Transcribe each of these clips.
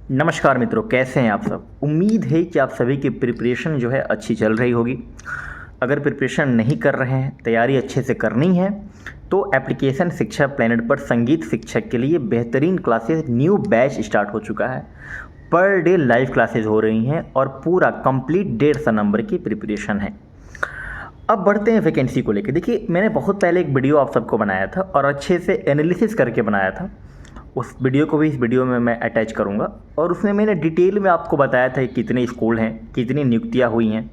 नमस्कार मित्रों, कैसे हैं आप सब। उम्मीद है कि आप सभी की प्रिपरेशन जो है अच्छी चल रही होगी। अगर प्रिपरेशन नहीं कर रहे हैं, तैयारी अच्छे से करनी है तो एप्लीकेशन शिक्षा प्लेनेट पर संगीत शिक्षक के लिए बेहतरीन क्लासेस न्यू बैच स्टार्ट हो चुका है। पर डे लाइव क्लासेस हो रही हैं और पूरा कंप्लीट 150 नंबर की प्रिपरेशन है। अब बढ़ते हैं वैकेंसी को लेकर। देखिए, मैंने बहुत पहले एक वीडियो आप सबको बनाया था और अच्छे से एनालिसिस करके बनाया था। उस वीडियो को भी इस वीडियो में मैं अटैच करूंगा और उसमें मैंने डिटेल में आपको बताया था कि कितने स्कूल हैं, कितनी नियुक्तियां हुई हैं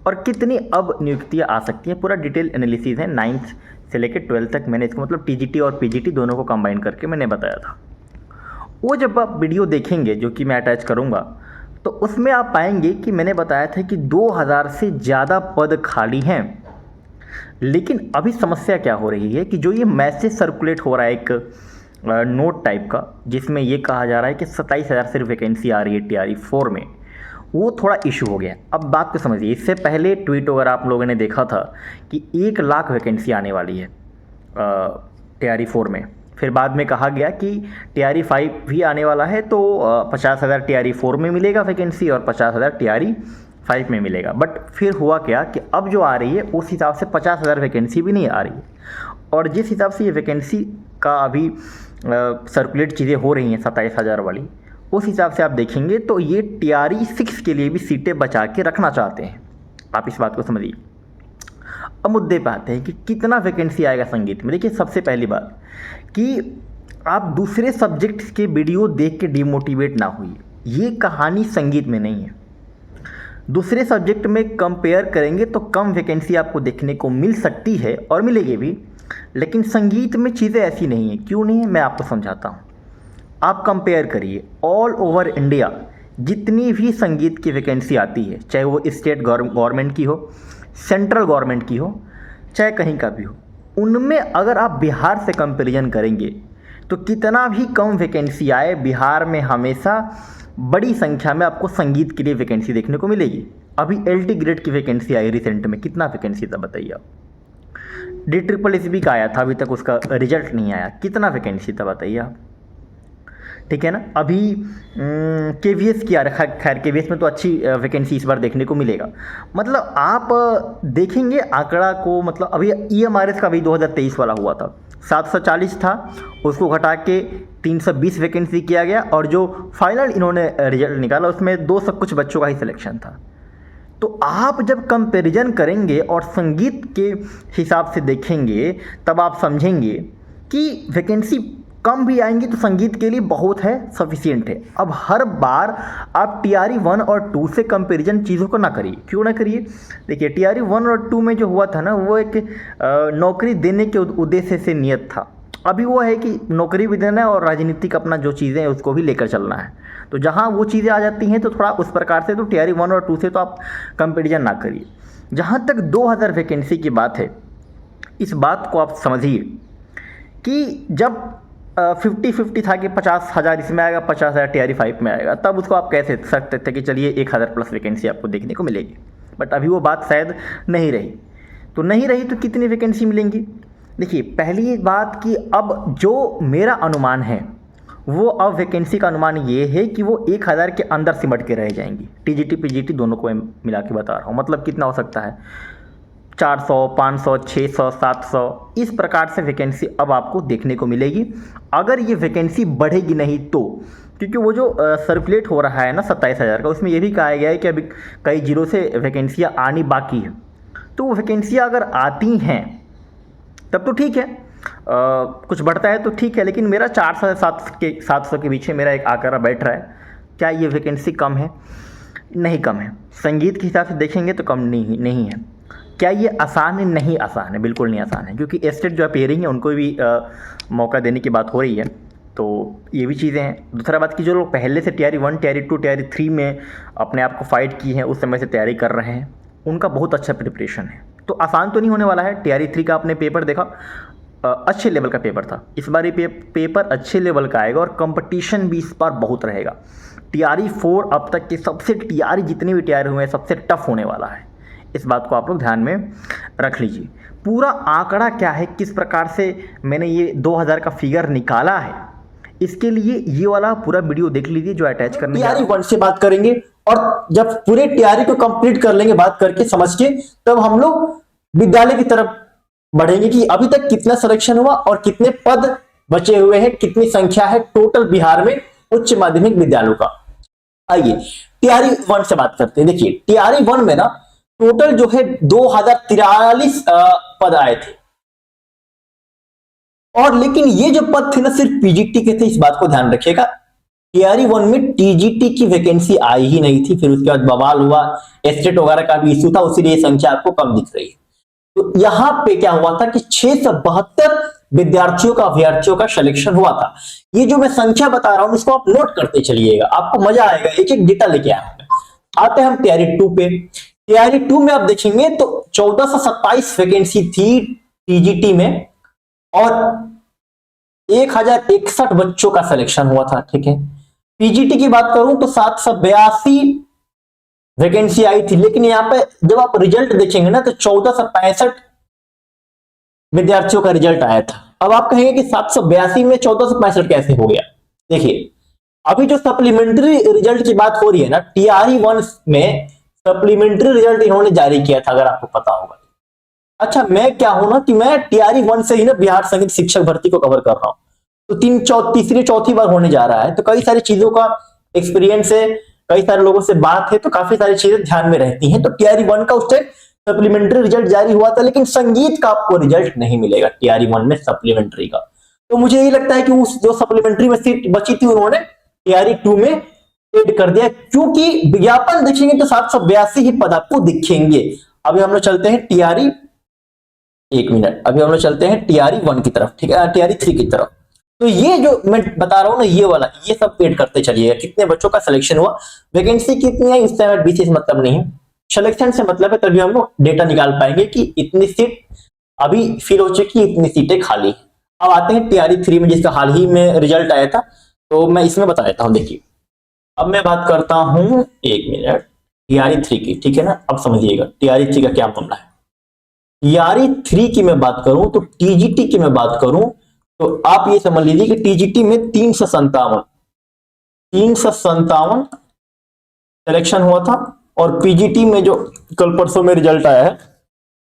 और कितनी अब नियुक्तियां आ सकती हैं। पूरा डिटेल एनालिसिस है 9th से लेकर 12th तक। मैंने इसको मतलब टीजीटी और पीजीटी दोनों को कंबाइन करके मैंने बताया था। वो जब आप वीडियो देखेंगे जो कि मैं अटैच करूँगा तो उसमें आप पाएंगे कि मैंने बताया था कि 2000 से ज़्यादा पद खाली हैं। लेकिन अभी समस्या क्या हो रही है कि जो ये मैसेज सर्कुलेट हो रहा है एक नोट टाइप का, जिसमें ये कहा जा रहा है कि 27,000 सिर्फ वैकेंसी आ रही है टीआरई 4 में, वो थोड़ा इशू हो गया। अब बात को समझिए। इससे पहले ट्वीट अगर आप लोगों ने देखा था कि 1 लाख वैकेंसी आने वाली है टीआरई 4 में। फिर बाद में कहा गया कि टीआरई 5 भी आने वाला है, तो 50,000 टीआरई 4 में मिलेगा वैकेंसी और 50,000 टीआरई 5 में मिलेगा। बट फिर हुआ क्या कि अब जो आ रही है उस हिसाब से 50,000 वैकेंसी भी नहीं आ रही है। और जिस हिसाब से ये वैकेंसी का अभी सर्कुलेट चीज़ें हो रही हैं 27,000 वाली, उस हिसाब से आप देखेंगे तो ये टीआरई 6 के लिए भी सीटें बचा के रखना चाहते हैं। आप इस बात को समझिए। अब मुद्दे पे आते हैं कि कितना वैकेंसी आएगा संगीत में। देखिए, सबसे पहली बात कि आप दूसरे सब्जेक्ट्स के वीडियो देख के डिमोटिवेट ना हुई। ये कहानी संगीत में नहीं है। दूसरे सब्जेक्ट में कंपेयर करेंगे तो कम वैकेंसी आपको देखने को मिल सकती है और मिलेगी भी, लेकिन संगीत में चीज़ें ऐसी नहीं है। क्यों नहीं है, मैं आपको समझाता हूँ। आप कंपेयर करिए, ऑल ओवर इंडिया जितनी भी संगीत की वैकेंसी आती है, चाहे वो स्टेट गवर्नमेंट की हो, सेंट्रल गवर्नमेंट की हो, चाहे कहीं का भी हो, उनमें अगर आप बिहार से कंपेरिजन करेंगे तो कितना भी कम वैकेंसी आए, बिहार में हमेशा बड़ी संख्या में आपको संगीत के लिए वैकेंसी देखने को मिलेगी। अभी एलटी ग्रेड की वैकेंसी आई रिसेंट में, कितना वैकेंसी था बताइए आप। DSSB का आया था, अभी तक उसका रिजल्ट नहीं आया, कितना वैकेंसी था बताइए आप। ठीक है ना। अभी केवीएस की आ रखा है। खैर, केवीएस में तो अच्छी वैकेंसी इस बार देखने को मिलेगा। मतलब आप देखेंगे आंकड़ा को, मतलब अभी ईएमआरएस का भी 2023 वाला हुआ था, 740 था, उसको घटा के 320 वैकेंसी किया गया और जो फाइनल इन्होंने रिजल्ट निकाला उसमें 200 कुछ बच्चों का ही सिलेक्शन था। तो आप जब कंपैरिजन करेंगे और संगीत के हिसाब से देखेंगे तब आप समझेंगे कि वैकेंसी कम भी आएंगी तो संगीत के लिए बहुत है, सफिशिएंट है। अब हर बार आप टीआरई 1 और 2 से कंपैरिजन चीज़ों को ना करिए। क्यों ना करिए? देखिए, टीआरई 1 और 2 में जो हुआ था ना, वो एक नौकरी देने के उद्देश्य से नियत था। अभी वो है कि नौकरी भी देना है और राजनीतिक अपना जो चीज़ें हैं उसको भी लेकर चलना है। तो जहाँ वो चीज़ें आ जाती हैं तो थोड़ा उस प्रकार से तो टीआरई 1 और 2 से तो आप कंपैरिजन ना करिए। जहाँ तक 2000 वैकेंसी की बात है, इस बात को आप समझिए कि जब 50-50 था कि 50,000 इसमें आएगा, 50,000 टीआरई 5 में आएगा, तब उसको आप कह सकते थे कि चलिए 1000 प्लस वैकेंसी आपको देखने को मिलेगी। बट अभी वो बात शायद नहीं रही। तो नहीं रही तो कितनी वैकेंसी मिलेंगी? देखिए, पहली बात कि अब जो मेरा अनुमान है वो अब वैकेंसी का अनुमान ये है कि वो 1000 के अंदर सिमट के रह जाएंगी। टीजीटी पीजीटी दोनों को मिला के बता रहा हूँ। मतलब कितना हो सकता है, 400, 500, 600, 700, इस प्रकार से वैकेंसी अब आपको देखने को मिलेगी। अगर ये वैकेंसी बढ़ेगी नहीं तो, क्योंकि वो जो सर्कुलेट हो रहा है ना 27,000 का, उसमें ये भी कहा गया है कि अभी कई जिलों से वैकेंसियाँ आनी बाकी है। तो वो वैकेंसियाँ अगर आती हैं तब तो ठीक है, कुछ बढ़ता है तो ठीक है। लेकिन मेरा 400 से 700 के बीच में मेरा एक आंकड़ा बैठ रहा है। क्या ये वैकेंसी कम है? नहीं कम है। संगीत के हिसाब से देखेंगे तो कम नहीं है। क्या ये आसान है? नहीं आसान है, बिल्कुल नहीं आसान है, क्योंकि स्टेट जो अपेयरिंग है उनको भी मौका देने की बात हो रही है। तो ये भी चीज़ें हैं। दूसरा बात कि जो लोग पहले से टीआरई 1, टीआरई 2, टीआरई 3 में अपने आप को फाइट की हैं, उस समय से तैयारी कर रहे हैं, उनका बहुत अच्छा प्रिपरेशन है। तो आसान तो नहीं होने वाला है। टीआरई 3 का आपने पेपर देखा, अच्छे लेवल का पेपर था। इस बार ये पेपर अच्छे लेवल का आएगा और कंपटीशन भी इस बार बहुत रहेगा। टीआरई 4 अब तक के सबसे टीआरई जितने भी टीआरई हुए हैं सबसे टफ होने वाला है। इस बात को आप लोग ध्यान में रख लीजिए। पूरा आंकड़ा क्या है, किस प्रकार से मैंने ये 2000 का फिगर निकाला है, इसके लिए ये वाला पूरा वीडियो देख लीजिए जो अटैच करने टीआरई 1 से बात करेंगे, और जब पूरे टीआरई को कंप्लीट कर लेंगे बात करके समझ के, तब हम लोग विद्यालय की तरफ बढ़ेंगे कि अभी तक कितना सिलेक्शन हुआ और कितने पद बचे हुए हैं, कितनी संख्या है टोटल बिहार में उच्च माध्यमिक विद्यालयों का। आइए टीआरई 1 से बात करते हैं। देखिए टीआरई 1 में ना टोटल जो है 2043 पद आए थे, और लेकिन ये जो पद थे ना सिर्फ पीजीटी के थे, इस बात को ध्यान रखिएगा। टीआरई 1 में टीजीटी की वैकेंसी आई ही नहीं थी, फिर उसके बाद बवाल हुआ, एस्टेट वगैरह का भी इश्यू था, उसीलिए संख्या आपको कम दिख रही है। तो यहां पे क्या हुआ था कि 672 विद्यार्थियों का अभ्यर्थियों का सिलेक्शन हुआ था। ये जो मैं संख्या बता रहा हूं इसको आप नोट करते चलिएगा, आपको मजा आएगा, एक एक डेटा लेके आएंगे। आते हैं हम टीआरई 2 पे। टीआरई 2 में आप देखेंगे तो 1427 वैकेंसी थी टीजीटी में, और 1061 बच्चों का सिलेक्शन हुआ था। ठीक है, पीजीटी की बात करूं तो 782 वैकेंसी आई थी, लेकिन यहां पे जब आप रिजल्ट देखेंगे ना तो 1465 विद्यार्थियों का रिजल्ट आया था। अब आप कहेंगे कि 782 में 1465 कैसे हो गया? देखिए अभी जो सप्लीमेंट्री रिजल्ट की बात हो रही है ना, टीआरई 1 में सप्लीमेंट्री रिजल्ट इन्होंने जारी किया था, अगर आपको पता होगा। अच्छा, मैं क्या हूं ना कि मैं टीआरई 1 से ही ना बिहार संगीत शिक्षक भर्ती को कवर कर रहा हूं, तो तीसरी चौथी बार होने जा रहा है, तो कई सारी चीजों का एक्सपीरियंस है, कई सारे लोगों से बात है, तो काफी सारी चीजें ध्यान में रहती हैं। तो टीआरई 1 का उस टाइम सप्लीमेंट्री रिजल्ट जारी हुआ था, लेकिन संगीत का आपको रिजल्ट नहीं मिलेगा टीआरई 1 में सप्लीमेंट्री का। तो मुझे यही लगता है कि उस जो सप्लीमेंट्री में सीट बची थी उन्होंने टीआरई 2 में एड कर दिया, क्योंकि विज्ञापन देखेंगे तो 782 ही पद आपको दिखेंगे। अभी हम लोग चलते हैं टीआरई, एक मिनट, अभी हम लोग चलते हैं टीआरई 1 की तरफ, ठीक है, टीआरई 3 की तरफ। तो ये जो मैं बता रहा हूं ना, ये वाला, ये सब एड करते चलिएगा, कितने बच्चों का सिलेक्शन हुआ, वैकेंसी कितनी है इससे विशेष मतलब नहीं है, सिलेक्शन से मतलब है, तभी हम लोग डेटा निकाल पाएंगे कि इतनी सीट अभी फिल हो चुकी, इतनी सीटें खाली। अब आते हैं टीआरई 3 में, जिसका हाल ही में रिजल्ट आया था, तो मैं इसमें बता देता हूं। देखिए अब मैं बात करता हूं, एक मिनट, टीआरई 3 की, ठीक है ना। अब समझिएगा टीआरई 3 का क्या मामला है। टीआरई 3 की मैं बात करूं तो टीजीटी की मैं बात करूं तो आप ये समझ लीजिए कि टीजीटी में 357 सिलेक्शन हुआ था, और पीजीटी में जो कल परसों में रिजल्ट आया है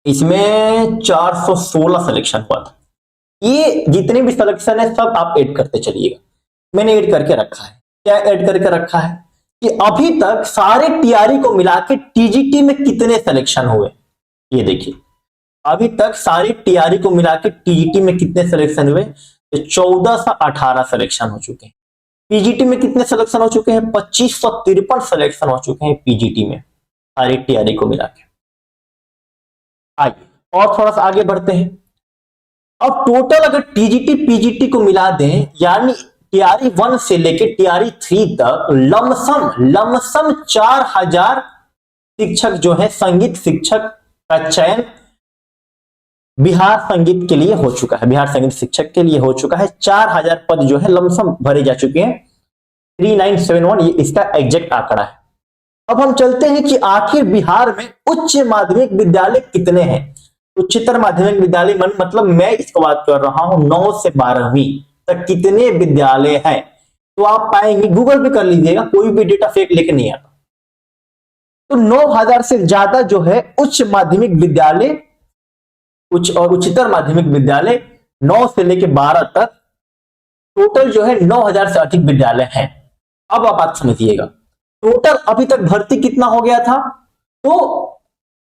इसमें 416 सिलेक्शन हुआ था। ये जितने भी सिलेक्शन है सब आप ऐड करते चलिएगा, मैंने ऐड करके रखा है। क्या ऐड करके रखा है कि अभी तक सारे टीआरई को मिला के टीजीटी में कितने सिलेक्शन हुए, ये देखिए अभी तक सारी टीआरई को मिला के टीजीटी में कितने सिलेक्शन हुए, तो 1418 सिलेक्शन हो चुके हैं। पीजीटी में कितने सिलेक्शन हो चुके हैं, 2553 सिलेक्शन हो चुके हैं पीजीटी में, सारी टीआरई को मिला के। आइए और थोड़ा सा आगे बढ़ते हैं। अब टोटल अगर टीजीटी पीजीटी को मिला दें, यानी टीआरई 1 से लेके टीआरई 3 तक लमसम 4000 शिक्षक जो है, संगीत शिक्षक का चयन बिहार संगीत के लिए हो चुका है, बिहार संगीत शिक्षक के लिए हो चुका है। 4000 पद जो है लमसम भरे जा चुके हैं, 3971 ये इसका एग्जैक्ट आंकड़ा है। अब हम चलते हैं कि आखिर बिहार में उच्च माध्यमिक विद्यालय कितने हैं। उच्चतर माध्यमिक विद्यालय मतलब मैं इसको बात कर रहा हूं 9 से 12वीं तक कितने विद्यालय हैं, तो आप पाएंगे, गूगल पे कर लीजिएगा, कोई भी डेटा फेक लेके नहीं आता। तो 9000 से ज्यादा जो है उच्च माध्यमिक विद्यालय, उच्च और उच्चतर माध्यमिक विद्यालय 9 से लेकर 12 तक टोटल जो है 9000 से अधिक विद्यालय हैं। अब आप बात समझिएगा, टोटल अभी तक भर्ती कितना हो गया था, तो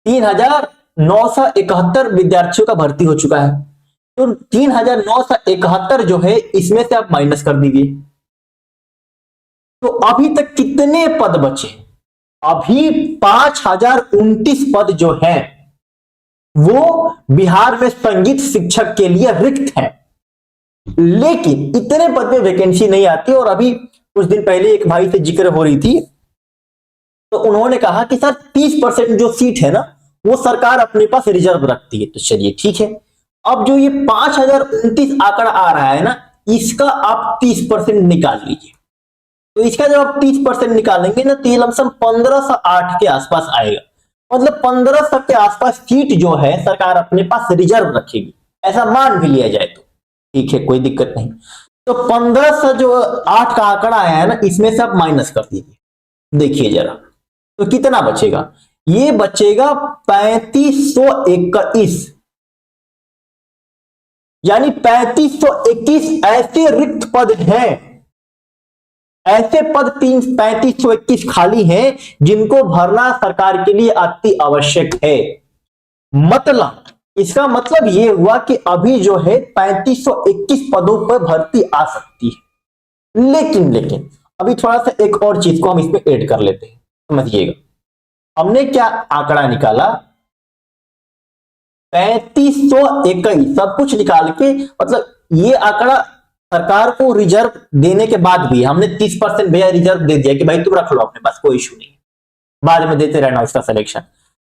3971 विद्यार्थियों का भर्ती हो चुका है। तो 3971 जो है इसमें से आप माइनस कर दीजिए, तो अभी तक कितने पद बचे, अभी 5029 पद जो है वो बिहार में संगीत शिक्षक के लिए रिक्त है। लेकिन इतने पद में वैकेंसी नहीं आती, और अभी कुछ दिन पहले एक भाई से जिक्र हो रही थी, तो उन्होंने कहा कि सर 30% जो सीट है ना वो सरकार अपने पास रिजर्व रखती है। तो चलिए ठीक है, अब जो ये 5029 आंकड़ा आ रहा है ना, इसका आप 30% निकाल लीजिए। तो इसका जब आप 30% निकालेंगे ना, तो ये लमसम 1508 के आसपास आएगा, मतलब 1500 के आसपास सीट जो है सरकार अपने पास रिजर्व रखेगी, ऐसा मान भी लिया जाए तो ठीक है, कोई दिक्कत नहीं। तो 15 से जो 8 का आंकड़ा आया है ना, इसमें से आप माइनस कर दीजिए, देखिए जरा तो कितना बचेगा। ये बचेगा 3521, यानी 3521 ऐसे रिक्त पद हैं, ऐसे पद 3521 खाली हैं जिनको भरना सरकार के लिए अति आवश्यक है। मतलब इसका मतलब यह हुआ कि अभी जो है 3521 पदों पर भर्ती आ सकती है। लेकिन अभी थोड़ा सा एक और चीज को हम इसमें ऐड कर लेते हैं, समझिएगा। हमने क्या आंकड़ा निकाला, 3521 सब कुछ निकाल के, मतलब ये आंकड़ा सरकार को रिजर्व देने के बाद भी हमने 30% भैया रिजर्व दे दिया कि भाई तुम रख लो अपने पास, कोई इशू नहीं, बाद में देते रहना उसका सिलेक्शन।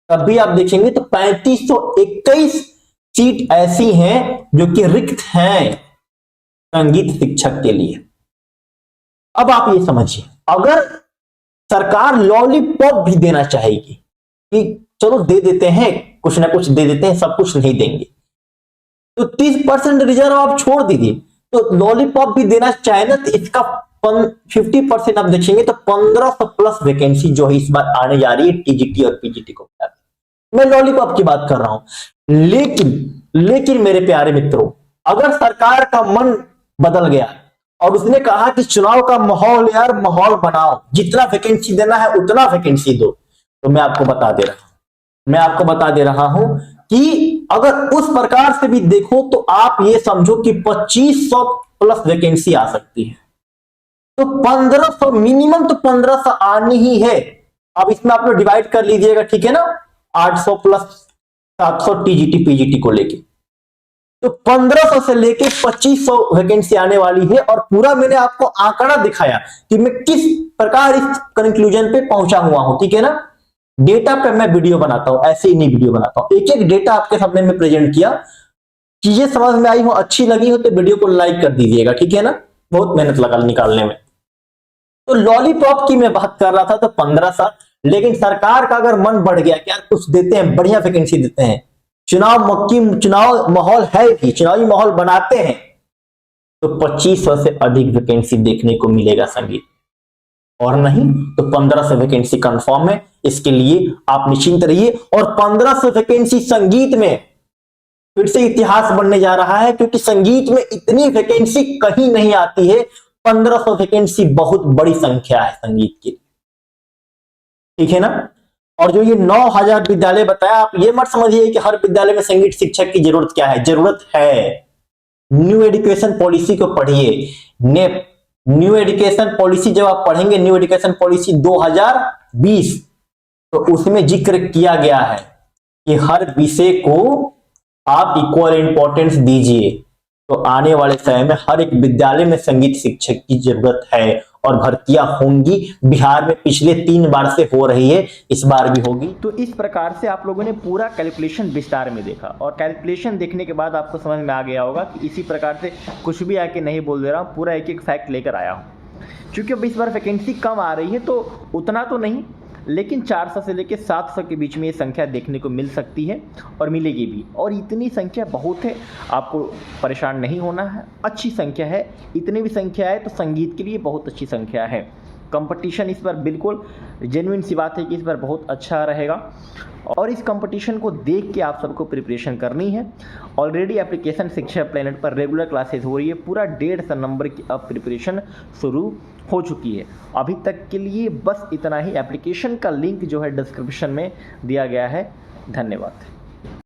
तब भी आप देखेंगे तो 3521 सीट ऐसी हैं जो कि रिक्त हैं संगीत शिक्षक के लिए। अब आप ये समझिए, अगर सरकार लॉलीपॉप भी देना चाहेगी कि चलो दे देते हैं, कुछ ना कुछ दे देते हैं, सब कुछ नहीं देंगे, तो 30% रिजर्व आप छोड़ दीजिए, तो लॉलीपॉप भी देना चाहे ना तो इसका 50% आप देखेंगे तो 1500 प्लस वैकेंसी जो है इस बार आने जा रही है टीजीटी और पीजीटी को। मैं लॉलीपॉप की बात कर रहा हूं। लेकिन मेरे प्यारे मित्रों, अगर सरकार का मन बदल गया और उसने कहा कि चुनाव का माहौल यार, माहौल बनाओ, जितना वैकेंसी देना है उतना वैकेंसी दो, तो मैं आपको बता दे रहा हूं कि अगर उस प्रकार से भी देखो तो आप ये समझो कि 2500 प्लस वैकेंसी आ सकती है। तो 1500 मिनिमम, तो 1500 आनी ही है। अब इसमें आप लोग डिवाइड कर लीजिएगा, ठीक है ना, 800 प्लस 700 टीजीटी पीजीटी को लेके, तो 1500 से लेके 2500 वैकेंसी आने वाली है। और पूरा मैंने आपको आंकड़ा दिखाया कि मैं किस प्रकार इस कंक्लूजन पे पहुंचा हुआ हूं, ठीक है ना। डेटा पे मैं वीडियो बनाता हूं, ऐसे ही नहीं वीडियो बनाता हूं, एक एक डेटा आपके सामने में प्रेजेंट किया। चीजें समझ में आई हो, अच्छी लगी हो तो वीडियो को लाइक कर दीजिएगा, ठीक है ना, बहुत मेहनत लगा निकालने में। तो लॉलीपॉप की मैं बात कर रहा था तो 1500, लेकिन सरकार का अगर मन बढ़ गया कि यार कुछ देते हैं, बढ़िया वैकेंसी देते हैं, चुनाव माहौल है भी, चुनावी माहौल बनाते हैं, तो 2500 से अधिक वैकेंसी देखने को मिलेगा संगीत, और नहीं तो 1500 वैकेंसी कंफर्म है। इसके लिए आप निश्चिंत रहिए। और 1500 वैकेंसी संगीत में फिर से इतिहास बनने जा रहा है, क्योंकि संगीत में इतनी वैकेंसी कहीं नहीं आती है। 1500 वैकेंसी बहुत बड़ी संख्या है संगीत की, ठीक है ना। और जो ये 9000 विद्यालय बताया, आप ये मत समझिए कि हर विद्यालय में संगीत शिक्षक की जरूरत क्या है, जरूरत है। न्यू एजुकेशन पॉलिसी को पढ़िए, नेप न्यू एजुकेशन पॉलिसी जब आप पढ़ेंगे, न्यू एजुकेशन पॉलिसी 2020, तो उसमें जिक्र किया गया है कि हर विषय को आप इक्वल इंपॉर्टेंस दीजिए। तो आने वाले समय में हर एक विद्यालय में संगीत शिक्षक की जरूरत है और भर्तियां होंगी। बिहार में पिछले 3 बार से हो रही है, इस बार भी होगी। तो इस प्रकार से आप लोगों ने पूरा कैलकुलेशन विस्तार में देखा, और कैलकुलेशन देखने के बाद आपको समझ में आ गया होगा कि इसी प्रकार से कुछ भी आके नहीं बोल दे रहा हूँ, पूरा एक एक फैक्ट लेकर आया हूँ। क्योंकि अब इस बार वैकेंसी कम आ रही है, तो उतना तो नहीं, लेकिन 400 से लेकर 700 के बीच में ये संख्या देखने को मिल सकती है और मिलेगी भी। और इतनी संख्या बहुत है, आपको परेशान नहीं होना है, अच्छी संख्या है। इतनी भी संख्या है तो संगीत के लिए बहुत अच्छी संख्या है। कंपटीशन इस बार बिल्कुल जेन्युइन सी बात है कि इस बार बहुत अच्छा रहेगा, और इस कंपटीशन को देख के आप सबको प्रिपरेशन करनी है। ऑलरेडी एप्लीकेशन शिक्षा प्लेनेट पर रेगुलर क्लासेस हो रही है, पूरा 150 नंबर की अब प्रिपरेशन शुरू हो चुकी है। अभी तक के लिए बस इतना ही। एप्लीकेशन का लिंक जो है डिस्क्रिप्शन में दिया गया है। धन्यवाद।